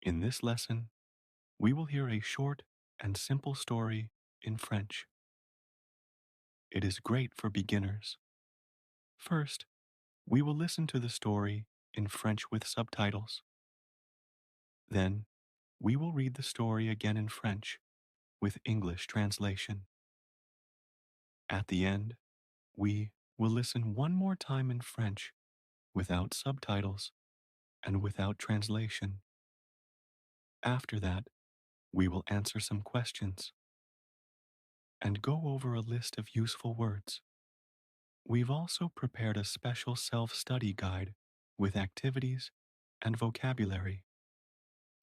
In this lesson, we will hear a short and simple story in French. It is great for beginners. First, we will listen to the story in French with subtitles. Then, we will read the story again in French with English translation. At the end, we will listen one more time in French without subtitles and without translation. After that, we will answer some questions and go over a list of useful words. We've also prepared a special self-study guide with activities and vocabulary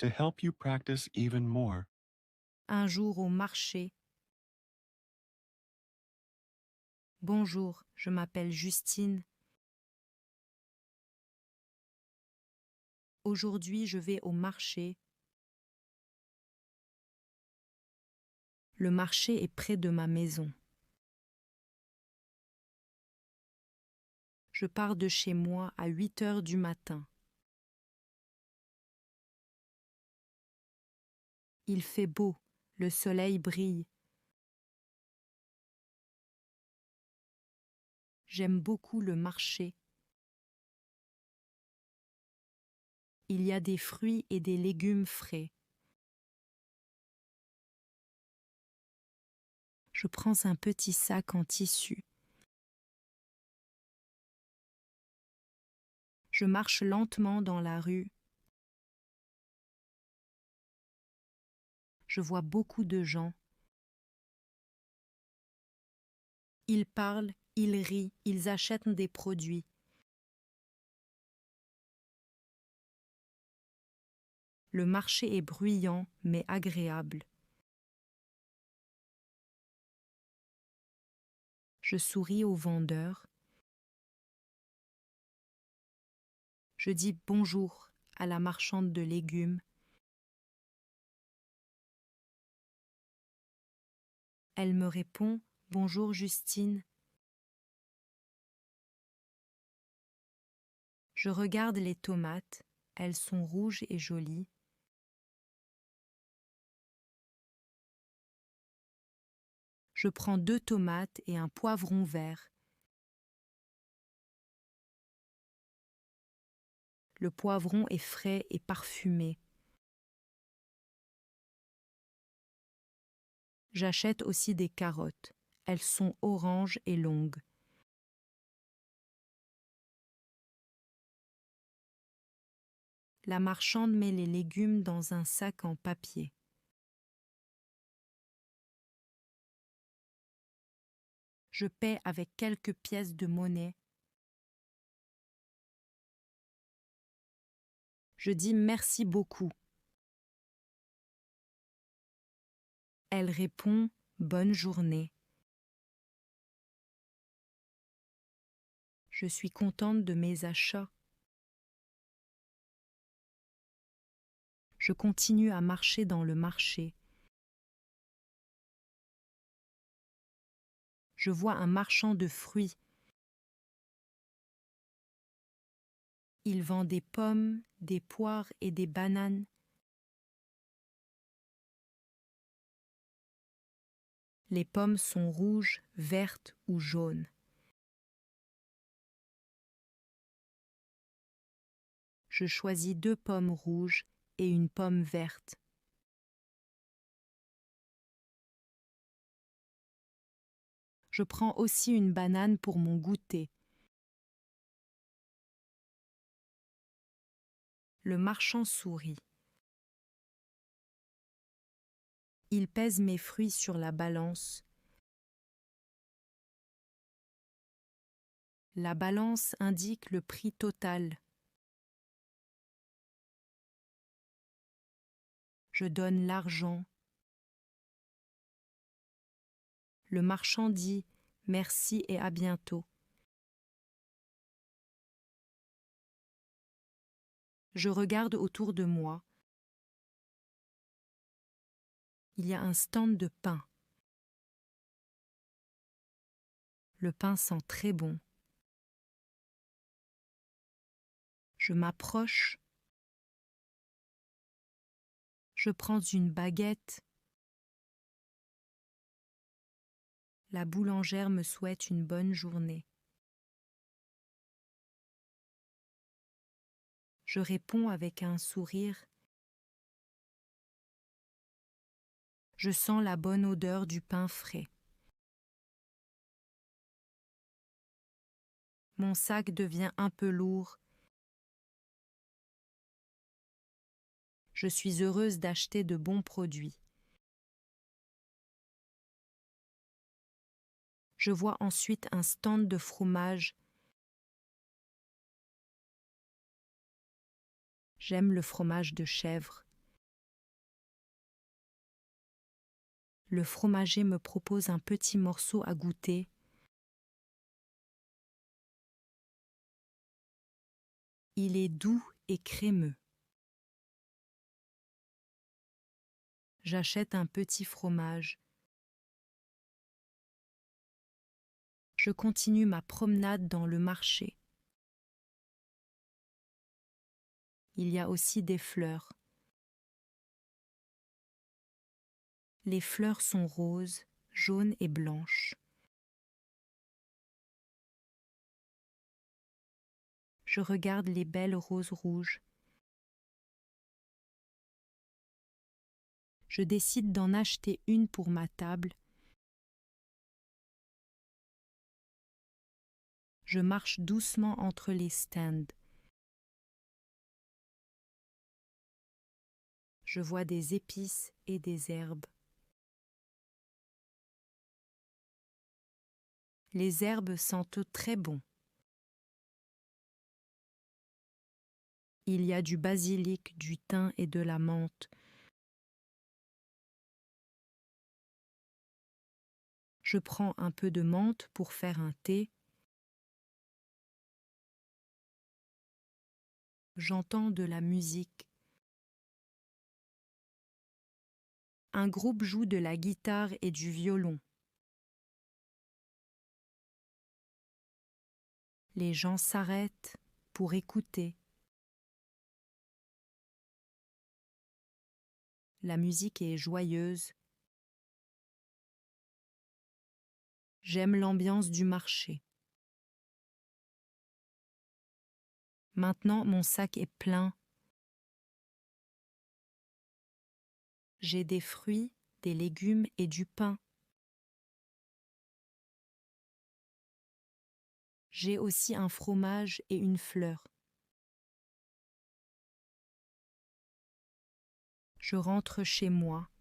to help you practice even more. Un jour au marché. Bonjour, je m'appelle Justine. Aujourd'hui, je vais au marché. Le marché est près de ma maison. Je pars de chez moi à 8 heures du matin. Il fait beau, le soleil brille. J'aime beaucoup le marché. Il y a des fruits et des légumes frais. Je prends un petit sac en tissu. Je marche lentement dans la rue. Je vois beaucoup de gens. Ils parlent, ils rient, ils achètent des produits. Le marché est bruyant mais agréable. Je souris au vendeur. Je dis bonjour à la marchande de légumes. Elle me répond bonjour Justine. Je regarde les tomates, elles sont rouges et jolies. Je prends 2 tomates et un poivron vert. Le poivron est frais et parfumé. J'achète aussi des carottes. Elles sont oranges et longues. La marchande met les légumes dans un sac en papier. Je paie avec quelques pièces de monnaie. Je dis merci beaucoup. Elle répond bonne journée. Je suis contente de mes achats. Je continue à marcher dans le marché. Je vois un marchand de fruits. Il vend des pommes, des poires et des bananes. Les pommes sont rouges, vertes ou jaunes. Je choisis 2 pommes rouges et une pomme verte. Je prends aussi une banane pour mon goûter. Le marchand sourit. Il pèse mes fruits sur la balance. La balance indique le prix total. Je donne l'argent. Le marchand dit merci et à bientôt. Je regarde autour de moi. Il y a un stand de pain. Le pain sent très bon. Je m'approche. Je prends une baguette. La boulangère me souhaite une bonne journée. Je réponds avec un sourire. Je sens la bonne odeur du pain frais. Mon sac devient un peu lourd. Je suis heureuse d'acheter de bons produits. Je vois ensuite un stand de fromage. J'aime le fromage de chèvre. Le fromager me propose un petit morceau à goûter. Il est doux et crémeux. J'achète un petit fromage. Je continue ma promenade dans le marché. Il y a aussi des fleurs. Les fleurs sont roses, jaunes et blanches. Je regarde les belles roses rouges. Je décide d'en acheter une pour ma table. Je marche doucement entre les stands. Je vois des épices et des herbes. Les herbes sentent très bon. Il y a du basilic, du thym et de la menthe. Je prends un peu de menthe pour faire un thé. J'entends de la musique. Un groupe joue de la guitare et du violon. Les gens s'arrêtent pour écouter. La musique est joyeuse. J'aime l'ambiance du marché. Maintenant, mon sac est plein. J'ai des fruits, des légumes et du pain. J'ai aussi un fromage et une fleur. Je rentre chez moi.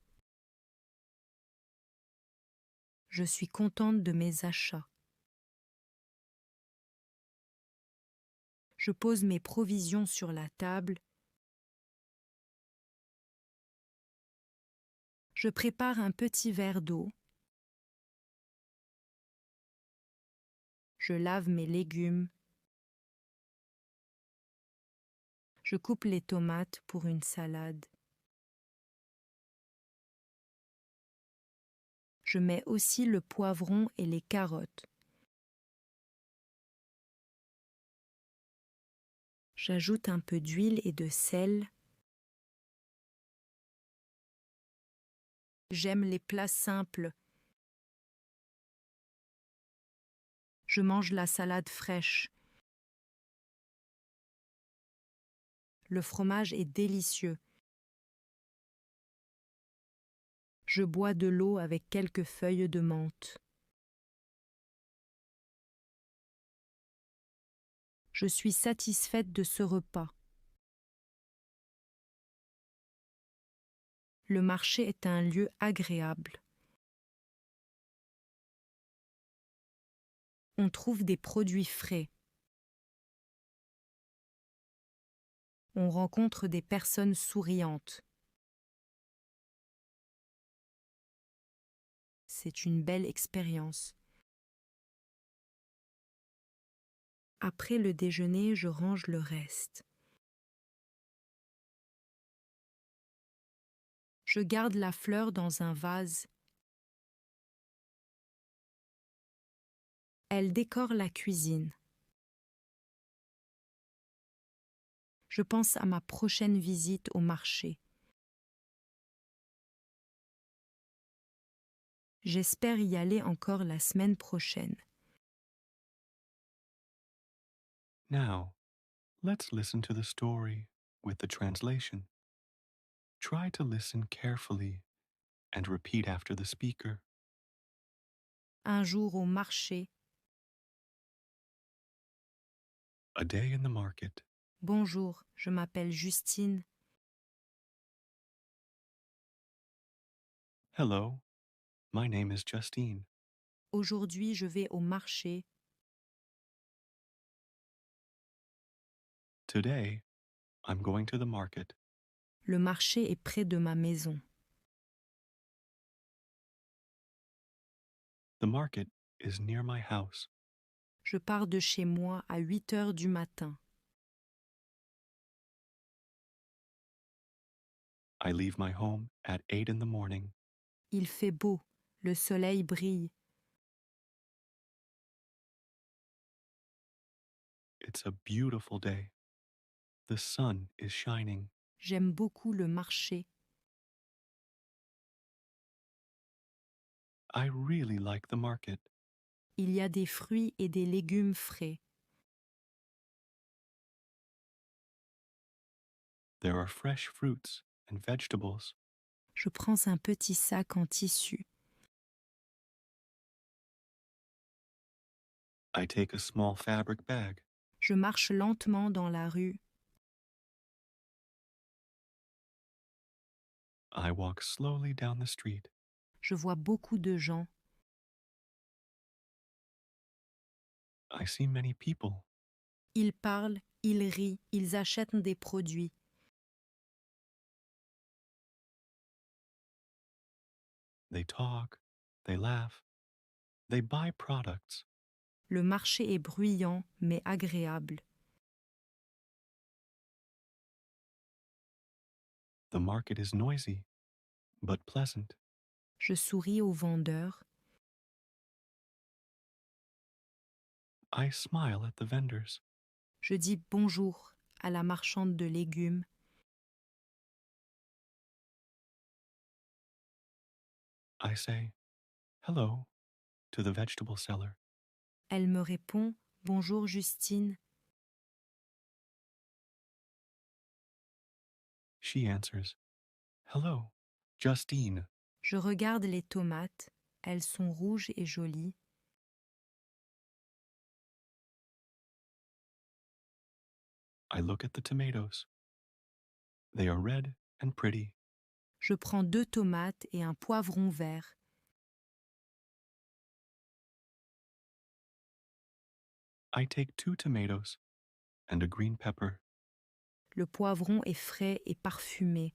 Je suis contente de mes achats. Je pose mes provisions sur la table. Je prépare un petit verre d'eau. Je lave mes légumes. Je coupe les tomates pour une salade. Je mets aussi le poivron et les carottes. J'ajoute un peu d'huile et de sel. J'aime les plats simples. Je mange la salade fraîche. Le fromage est délicieux. Je bois de l'eau avec quelques feuilles de menthe. Je suis satisfaite de ce repas. Le marché est un lieu agréable. On trouve des produits frais. On rencontre des personnes souriantes. C'est une belle expérience. Après le déjeuner, je range le reste. Je garde la fleur dans un vase. Elle décore la cuisine. Je pense à ma prochaine visite au marché. J'espère y aller encore la semaine prochaine. Now, let's listen to the story with the translation. Try to listen carefully and repeat after the speaker. Un jour au marché. A day in the market. Bonjour, je m'appelle Justine. Hello, my name is Justine. Aujourd'hui, je vais au marché. Today, I'm going to the market. Le marché est près de ma maison. The market is near my house. Je pars de chez moi à 8 heures du matin. I leave my home at 8 in the morning. Il fait beau, le soleil brille. It's a beautiful day. The sun is shining. J'aime beaucoup le marché. I really like the market. Il y a des fruits et des légumes frais. There are fresh fruits and vegetables. Je prends un petit sac en tissu. I take a small fabric bag. Je marche lentement dans la rue. I walk slowly down the street. Je vois beaucoup de gens. I see many people. Ils parlent, ils rient, ils achètent des produits. They talk, they laugh, they buy products. Le marché est bruyant mais agréable. The market is noisy, but pleasant. Je souris aux vendeurs. I smile at the vendors. Je dis bonjour à la marchande de légumes. I say, hello, to the vegetable seller. Elle me répond bonjour Justine. She answers, hello, Justine. Je regarde les tomates. Elles sont rouges et jolies. I look at the tomatoes. They are red and pretty. Je prends 2 tomates et un poivron vert. I take 2 tomatoes and a green pepper. Le poivron est frais et parfumé.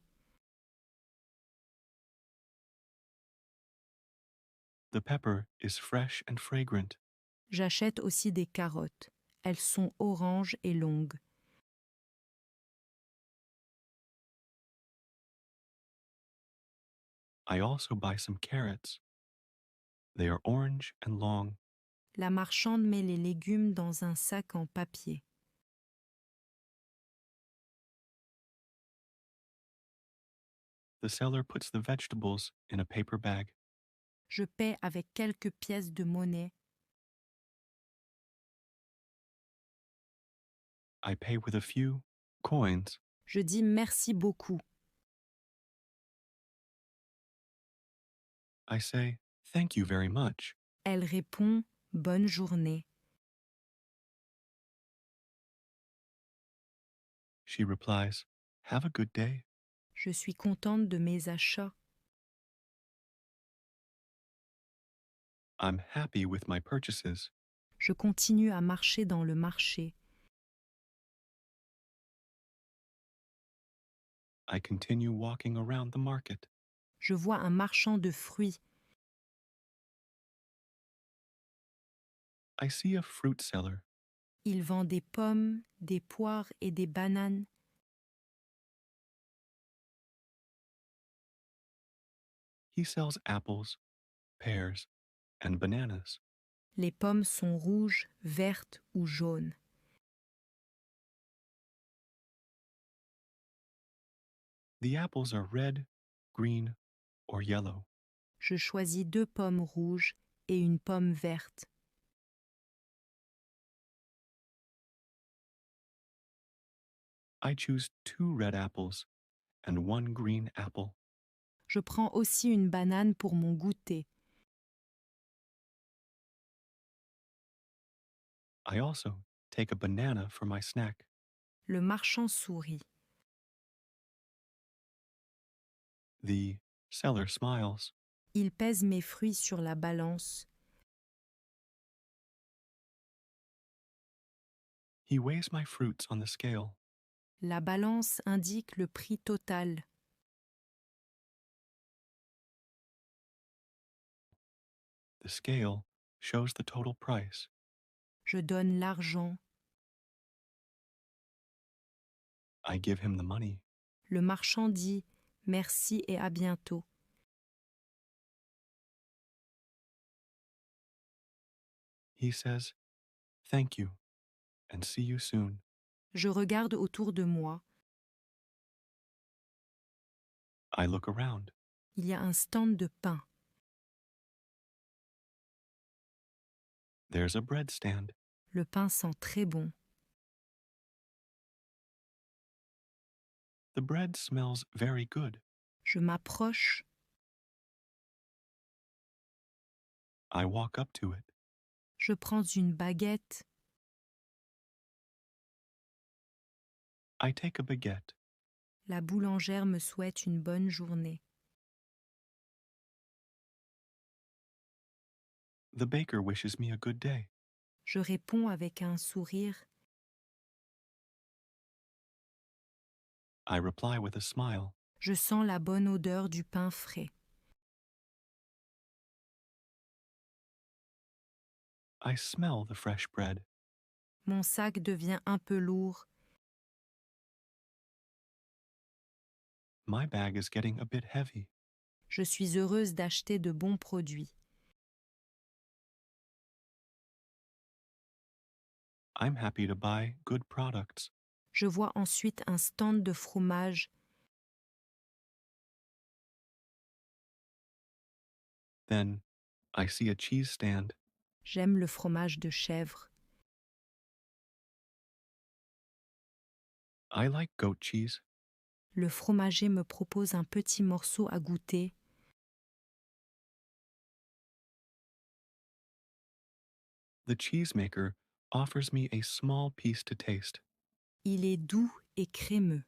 The pepper is fresh and fragrant. J'achète aussi des carottes. Elles sont oranges et longues. I also buy some carrots. They are orange and long. La marchande met les légumes dans un sac en papier. The seller puts the vegetables in a paper bag. Je paie avec quelques pièces de monnaie. I pay with a few coins. Je dis merci beaucoup. I say, thank you very much. Elle répond bonne journée. She replies, have a good day. Je suis contente de mes achats. I'm happy with my purchases. Je continue à marcher dans le marché. I continue walking around the market. Je vois un marchand de fruits. I see a fruit seller. Il vend des pommes, des poires et des bananes. He sells apples, pears, and bananas. Les pommes sont rouges, vertes ou jaunes. The apples are red, green, or yellow. Je choisis 2 pommes rouges et une pomme verte. I choose 2 red apples and 1 green apple. Je prends aussi une banane pour mon goûter. I also take a banana for my snack. Le marchand sourit. The seller smiles. Il pèse mes fruits sur la balance. He weighs my fruits on the scale. La balance indique le prix total. The scale shows the total price. Je donne l'argent. I give him the money. Le marchand dit « Merci et à bientôt ». He says, "Thank you, and see you soon." Je regarde autour de moi. I look around. Il y a un stand de pain. There's a bread stand. Le pain sent très bon. The bread smells very good. Je m'approche. I walk up to it. Je prends une baguette. I take a baguette. La boulangère me souhaite une bonne journée. The baker wishes me a good day. Je réponds avec un sourire. I reply with a smile. Je sens la bonne odeur du pain frais. I smell the fresh bread. Mon sac devient un peu lourd. My bag is getting a bit heavy. Je suis heureuse d'acheter de bons produits. I'm happy to buy good products. Je vois ensuite un stand de fromage. Then I see a cheese stand. J'aime le fromage de chèvre. I like goat cheese. Le fromager me propose un petit morceau à goûter. The cheesemaker offers me a small piece to taste. Il est doux et crémeux.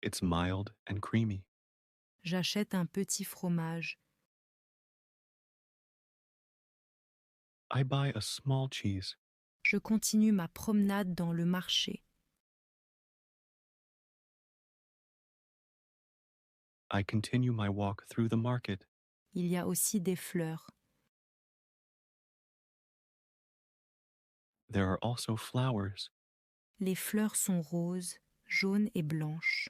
It's mild and creamy. J'achète un petit fromage. I buy a small cheese. Je continue ma promenade dans le marché. I continue my walk through the market. Il y a aussi des fleurs. There are also flowers. Les fleurs sont roses, jaunes et blanches.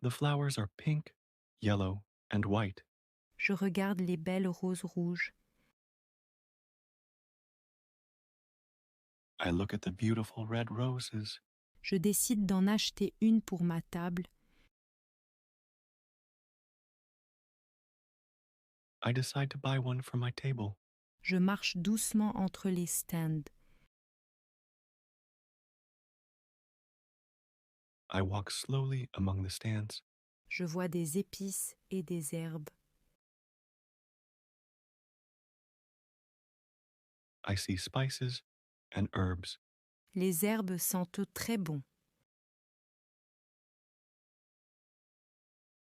The flowers are pink, yellow, and white. Je regarde les belles roses rouges. I look at the beautiful red roses. Je décide d'en acheter une pour ma table. I decide to buy one for my table. Je marche doucement entre les stands. I walk slowly among the stands. Je vois des épices et des herbes. I see spices and herbs. Les herbes sentent très bon.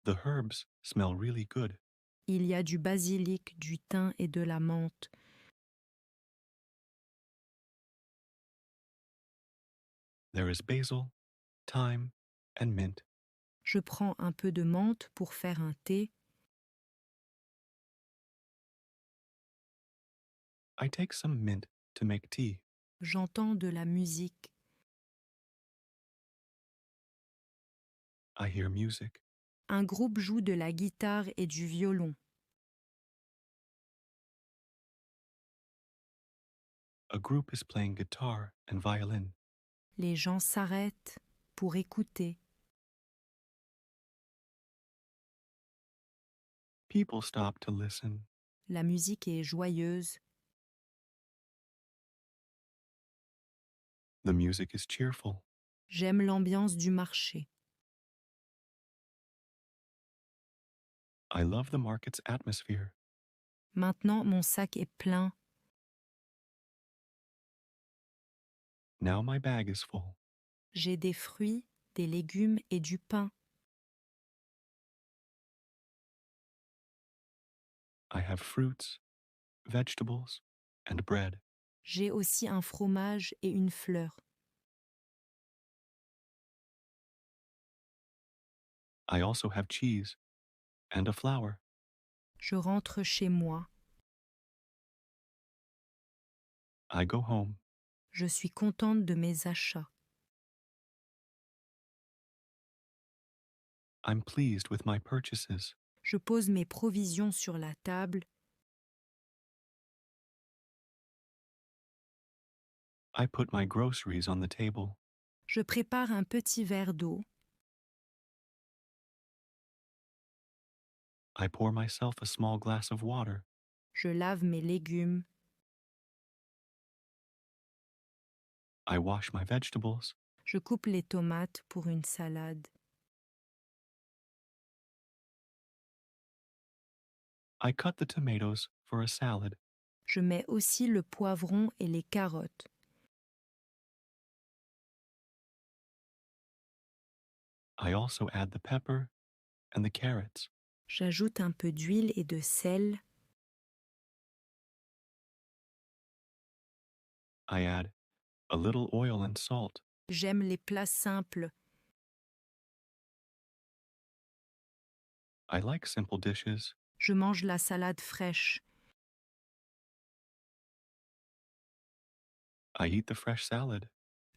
The herbs smell really good. Il y a du basilic, du thym et de la menthe. There is basil, thyme, and mint. Je prends un peu de menthe pour faire un thé. I take some mint to make tea. J'entends de la musique. I hear music. Un groupe joue de la guitare et du violon. A group is playing guitar and violin. Les gens s'arrêtent pour écouter. People stop to listen. La musique est joyeuse. The music is cheerful. J'aime l'ambiance du marché. I love the market's atmosphere. Maintenant, mon sac est plein. Now my bag is full. J'ai des fruits, des légumes et du pain. I have fruits, vegetables, and bread. J'ai aussi un fromage et une fleur. I also have cheese and a flower. Je rentre chez moi. I go home. Je suis contente de mes achats. I'm pleased with my purchases. Je pose mes provisions sur la table. I put my groceries on the table. Je prépare un petit verre d'eau. I pour myself a small glass of water. Je lave mes légumes. I wash my vegetables. Je coupe les tomates pour une salade. I cut the tomatoes for a salad. Je mets aussi le poivron et les carottes. I also add the pepper and the carrots. J'ajoute un peu d'huile et de sel. I add a little oil and salt. J'aime les plats simples. I like simple dishes. Je mange la salade fraîche. I eat the fresh salad.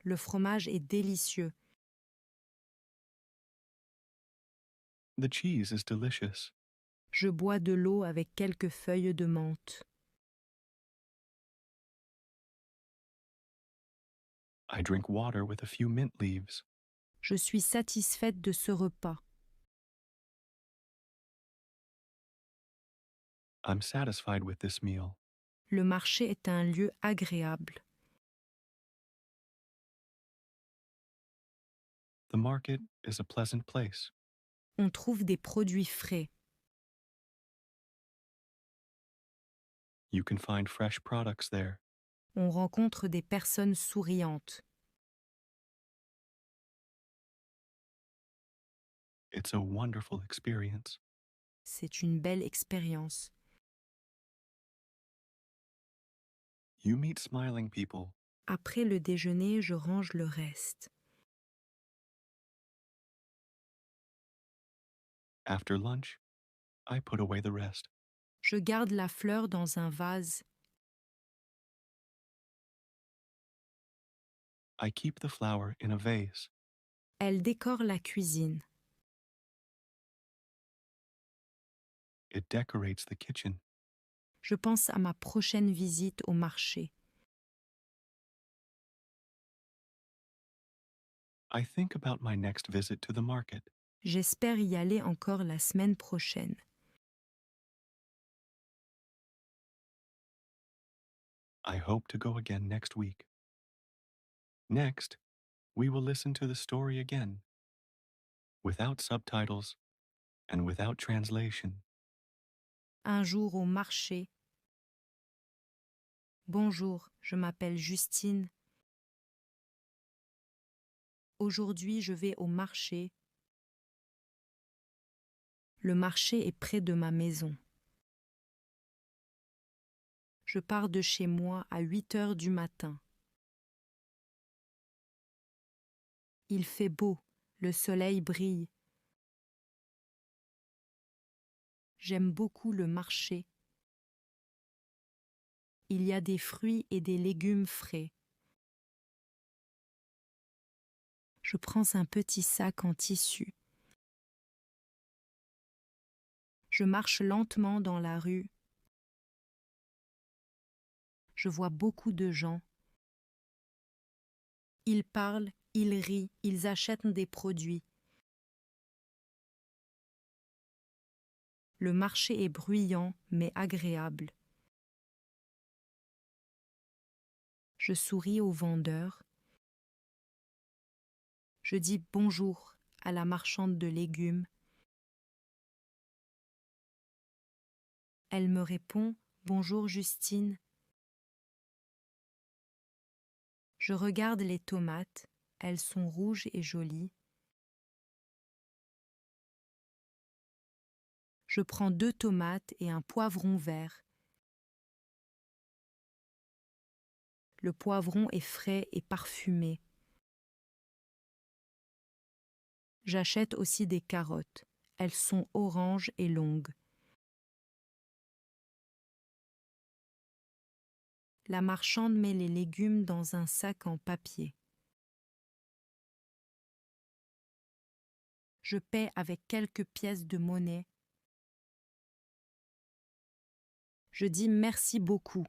Le fromage est délicieux. The cheese is delicious. Je bois de l'eau avec quelques feuilles de menthe. I drink water with a few mint leaves. Je suis satisfaite de ce repas. I'm satisfied with this meal. Le marché est un lieu agréable. The market is a pleasant place. On trouve des produits frais. You can find fresh products there. On rencontre des personnes souriantes. It's a wonderful experience. C'est une belle expérience. You meet smiling people. Après le déjeuner, je range le reste. After lunch, I put away the rest. Je garde la fleur dans un vase. I keep the flower in a vase. Elle décore la cuisine. It decorates the kitchen. Je pense à ma prochaine visite au marché. I think about my next visit to the market. J'espère y aller encore la semaine prochaine. I hope to go again next week. Next, we will listen to the story again, without subtitles and without translation. Un jour au marché. Bonjour, je m'appelle Justine. Aujourd'hui, je vais au marché. Le marché est près de ma maison. Je pars de chez moi à 8 heures du matin. Il fait beau, le soleil brille. J'aime beaucoup le marché. Il y a des fruits et des légumes frais. Je prends un petit sac en tissu. Je marche lentement dans la rue. Je vois beaucoup de gens. Ils parlent, ils rient, ils achètent des produits. Le marché est bruyant mais agréable. Je souris au vendeur. Je dis bonjour à la marchande de légumes. Elle me répond « Bonjour Justine ». Je regarde les tomates, elles sont rouges et jolies. Je prends 2 tomates et un poivron vert. Le poivron est frais et parfumé. J'achète aussi des carottes. Elles sont oranges et longues. La marchande met les légumes dans un sac en papier. Je paie avec quelques pièces de monnaie. Je dis merci beaucoup.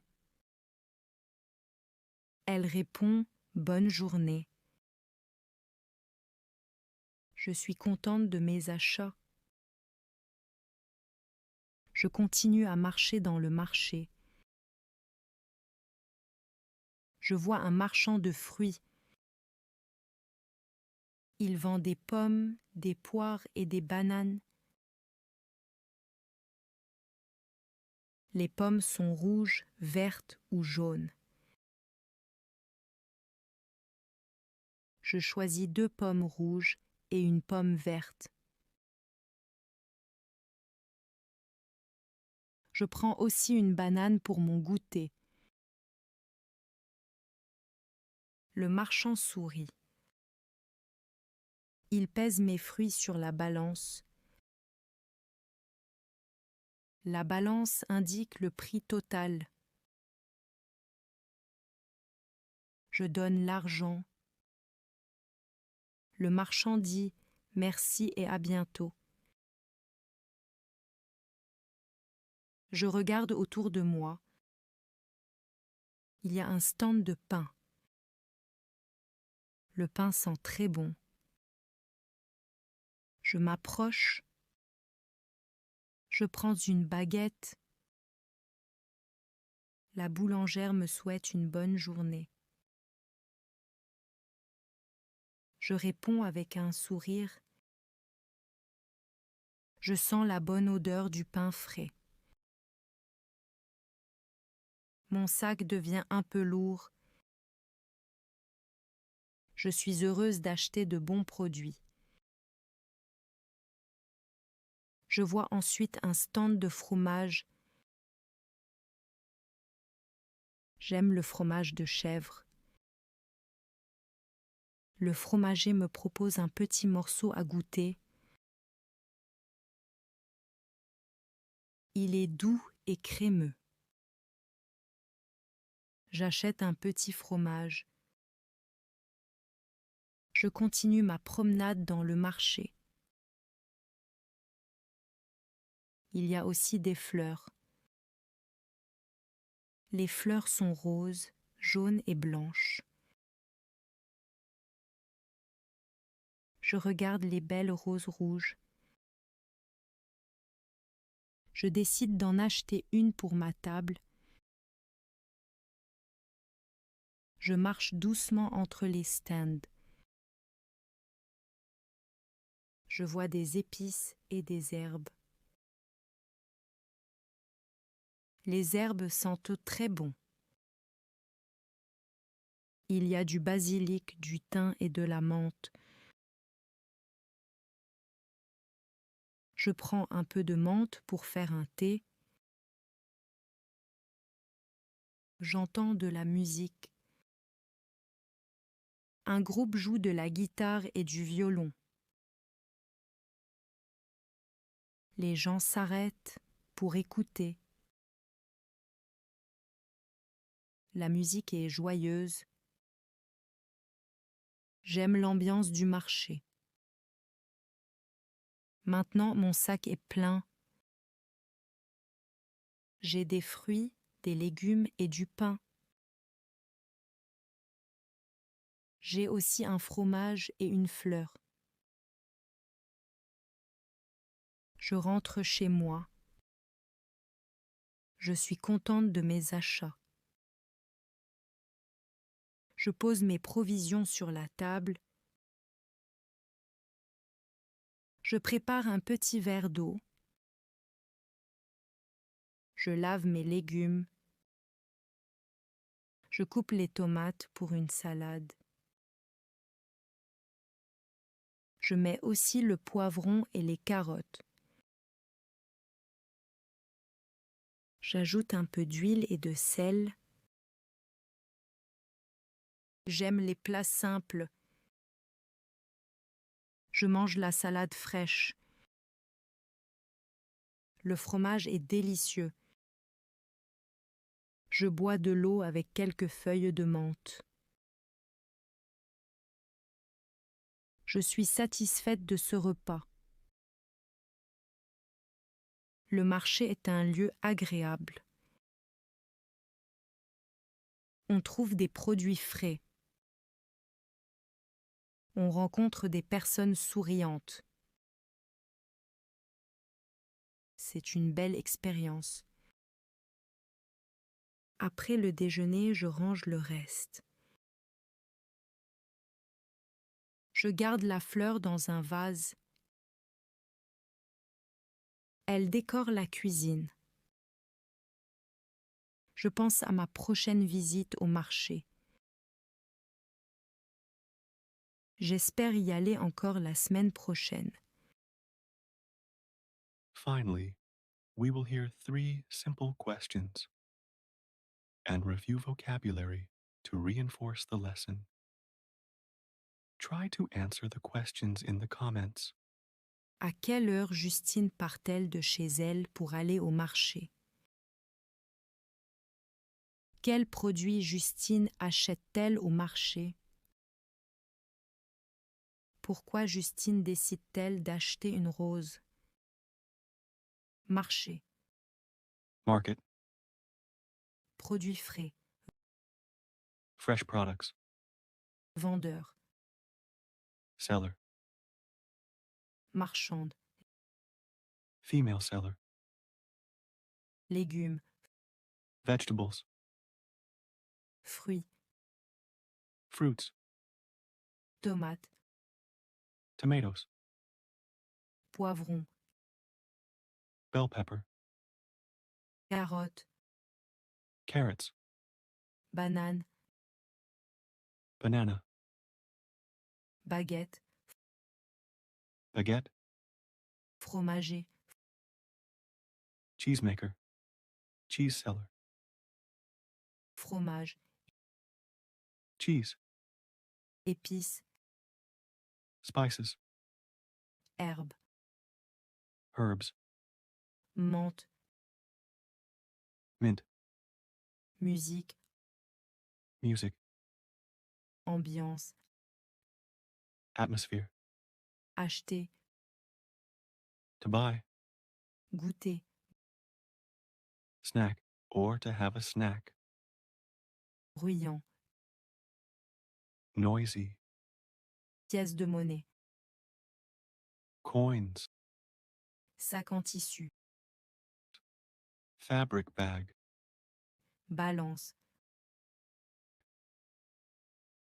Elle répond bonne journée. Je suis contente de mes achats. Je continue à marcher dans le marché. Je vois un marchand de fruits. Il vend des pommes, des poires et des bananes. Les pommes sont rouges, vertes ou jaunes. Je choisis 2 pommes rouges et une pomme verte. Je prends aussi une banane pour mon goûter. Le marchand sourit. Il pèse mes fruits sur la balance. La balance indique le prix total. Je donne l'argent. Le marchand dit merci et à bientôt. Je regarde autour de moi. Il y a un stand de pain. Le pain sent très bon. Je m'approche. Je prends une baguette. La boulangère me souhaite une bonne journée. Je réponds avec un sourire. Je sens la bonne odeur du pain frais. Mon sac devient un peu lourd. Je suis heureuse d'acheter de bons produits. Je vois ensuite un stand de fromage. J'aime le fromage de chèvre. Le fromager me propose un petit morceau à goûter. Il est doux et crémeux. J'achète un petit fromage. Je continue ma promenade dans le marché. Il y a aussi des fleurs. Les fleurs sont roses, jaunes et blanches. Je regarde les belles roses rouges. Je décide d'en acheter une pour ma table. Je marche doucement entre les stands. Je vois des épices et des herbes. Les herbes sentent très bon. Il y a du basilic, du thym et de la menthe. Je prends un peu de menthe pour faire un thé. J'entends de la musique. Un groupe joue de la guitare et du violon. Les gens s'arrêtent pour écouter. La musique est joyeuse. J'aime l'ambiance du marché. Maintenant, mon sac est plein. J'ai des fruits, des légumes et du pain. J'ai aussi un fromage et une fleur. Je rentre chez moi. Je suis contente de mes achats. Je pose mes provisions sur la table. Je prépare un petit verre d'eau. Je lave mes légumes. Je coupe les tomates pour une salade. Je mets aussi le poivron et les carottes. J'ajoute un peu d'huile et de sel. J'aime les plats simples. Je mange la salade fraîche. Le fromage est délicieux. Je bois de l'eau avec quelques feuilles de menthe. Je suis satisfaite de ce repas. Le marché est un lieu agréable. On trouve des produits frais. On rencontre des personnes souriantes. C'est une belle expérience. Après le déjeuner, je range le reste. Je garde la fleur dans un vase. Elle décore la cuisine. Je pense à ma prochaine visite au marché. J'espère y aller encore la semaine prochaine. Finally, we will hear 3 simple questions and review vocabulary to reinforce the lesson. Try to answer the questions in the comments. À quelle heure Justine part-elle de chez elle pour aller au marché? Quels produits Justine achète-t-elle au marché? Pourquoi Justine décide-t-elle d'acheter une rose? Marché, Market, produits frais, fresh products, vendeur, seller, marchande, female seller, légumes, vegetables, fruits, fruits, tomates, tomatoes, poivrons, bell pepper, carottes, carrots, bananes, banana, baguettes, baguette, fromager, cheesemaker, cheese seller, fromage, cheese, épices, spices, herbes, herbs, menthe, mint, musique, music, ambiance, atmosphere, acheter, to buy, goûter, snack, or to have a snack, bruyant, noisy, pièce de monnaie, coins, sac en tissu, fabric bag, balance,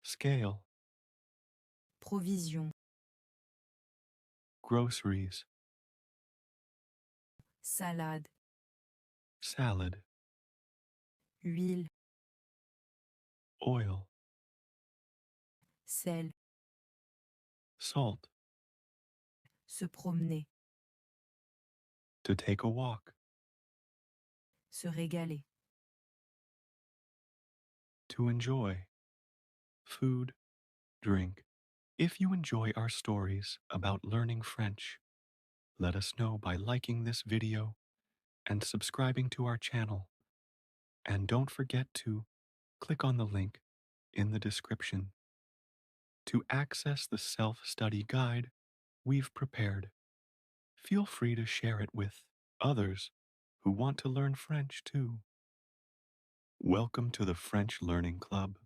scale, provision, groceries, salade, salad, huile, oil, sel, salt, se promener, to take a walk, se régaler, to enjoy, food, drink. If you enjoy our stories about learning French, let us know by liking this video and subscribing to our channel. And don't forget to click on the link in the description to access the self-study guide we've prepared. Feel free to share it with others who want to learn French too. Welcome to the French Learning Club.